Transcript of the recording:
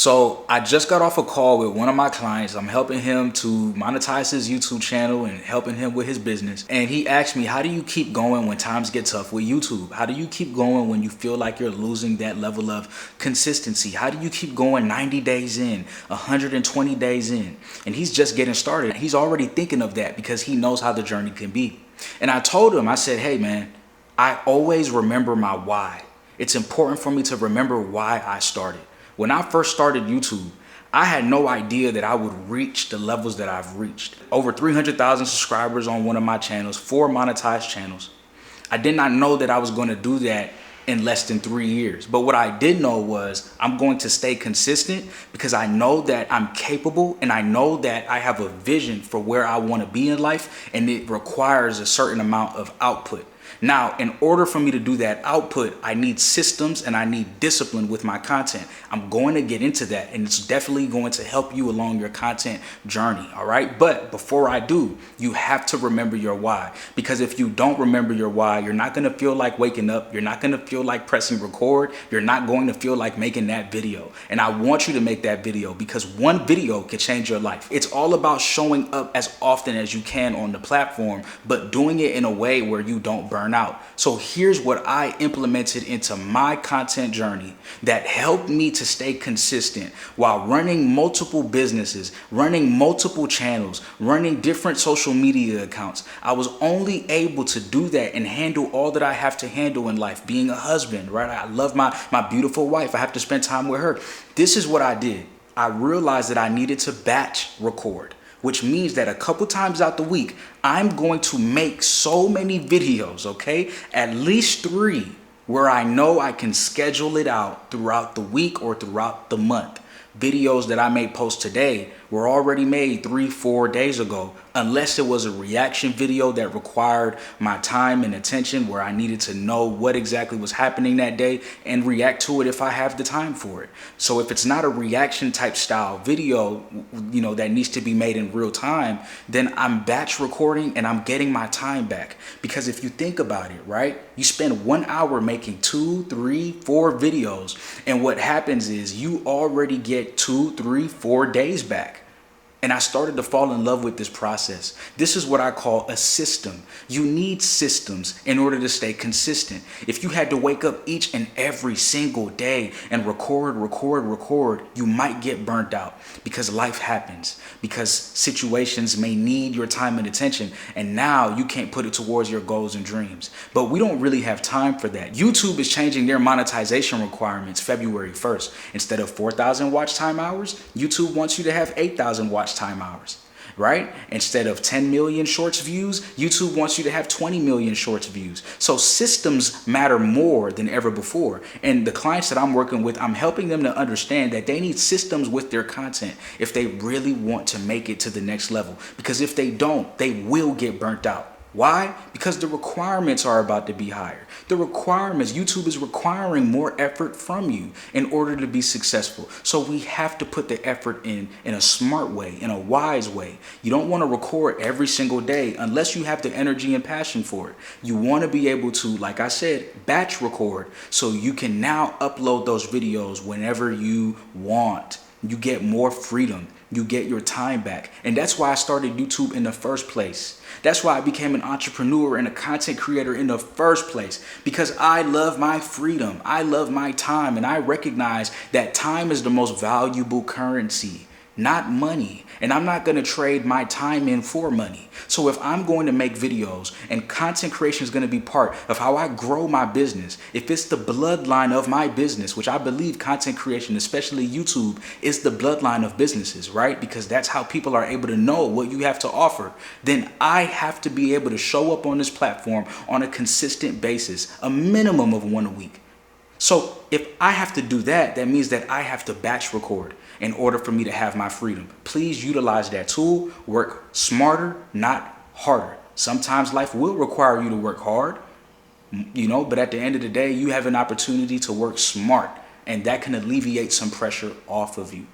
So I just got off a call with one of my clients. I'm helping him to monetize his YouTube channel and helping him with his business. And he asked me, how do you keep going when times get tough with YouTube? How do you keep going when you feel like you're losing that level of consistency? How do you keep going 90 days in, 120 days in? And he's just getting started. He's already thinking of that because he knows how the journey can be. And I told him, I said, hey man, I always remember my why. It's important for me to remember why I started. When I first started YouTube, I had no idea that I would reach the levels that I've reached. Over 300,000 subscribers on one of my channels, 4 monetized channels. I did not know that I was going to do that in less than 3 years. But what I did know was I'm going to stay consistent because I know that I'm capable and I know that I have a vision for where I want to be in life, and it requires a certain amount of output. Now, in order for me to do that output, I need systems and I need discipline with my content. I'm going to get into that, and it's definitely going to help you along your content journey, all right? But before I do, you have to remember your why, because if you don't remember your why, you're not going to feel like waking up. You're not going to feel like pressing record. You're not going to feel like making that video. And I want you to make that video because one video can change your life. It's all about showing up as often as you can on the platform, but doing it in a way where you don't burn out. So here's what I implemented into my content journey that helped me to stay consistent while running multiple businesses, running multiple channels, running different social media accounts. I was only able to do that and handle all that I have to handle in life, being a husband, right? I love my beautiful wife. I have to spend time with her. This is what I did. I realized that I needed to batch record, which means that a couple times out the week, I'm going to make so many videos, okay? At least 3 where I know I can schedule it out throughout the week or throughout the month. Videos that I may post today were already made 3-4 days ago, unless it was a reaction video that required my time and attention, where I needed to know what exactly was happening that day and react to it if I have the time for it. So if it's not a reaction type style video, that needs to be made in real time, then I'm batch recording and I'm getting my time back. Because if you think about it, right, you spend 1 hour making 2, 3, 4 videos, and what happens is you already get 2, 3, 4 days back. And I started to fall in love with this process. This is what I call a system. You need systems in order to stay consistent. If you had to wake up each and every single day and record, you might get burnt out because life happens, because situations may need your time and attention, and now you can't put it towards your goals and dreams. But we don't really have time for that. YouTube is changing their monetization requirements February 1st. Instead of 4,000 watch time hours, YouTube wants you to have 8,000 watch time hours, right? Instead of 10 million shorts views, YouTube wants you to have 20 million shorts views. So systems matter more than ever before. And the clients that I'm working with, I'm helping them to understand that they need systems with their content if they really want to make it to the next level. Because if they don't, they will get burnt out. Why? Because the requirements are about to be higher. The requirements, YouTube is requiring more effort from you in order to be successful. So we have to put the effort in a smart way, in a wise way. You don't want to record every single day unless you have the energy and passion for it. You want to be able to, like I said, batch record so you can now upload those videos whenever you want. You get more freedom. You get your time back. And that's why I started YouTube in the first place. That's why I became an entrepreneur and a content creator in the first place, because I love my freedom. I love my time, and I recognize that time is the most valuable currency, not money. And I'm not going to trade my time in for money. So if I'm going to make videos and content creation is going to be part of how I grow my business, if it's the bloodline of my business, which I believe content creation, especially YouTube, is the bloodline of businesses, right? Because that's how people are able to know what you have to offer. Then I have to be able to show up on this platform on a consistent basis, a minimum of 1 a week. So if I have to do that, that means that I have to batch record in order for me to have my freedom. Please utilize that tool. Work smarter, not harder. Sometimes life will require you to work hard, but at the end of the day, you have an opportunity to work smart, and that can alleviate some pressure off of you.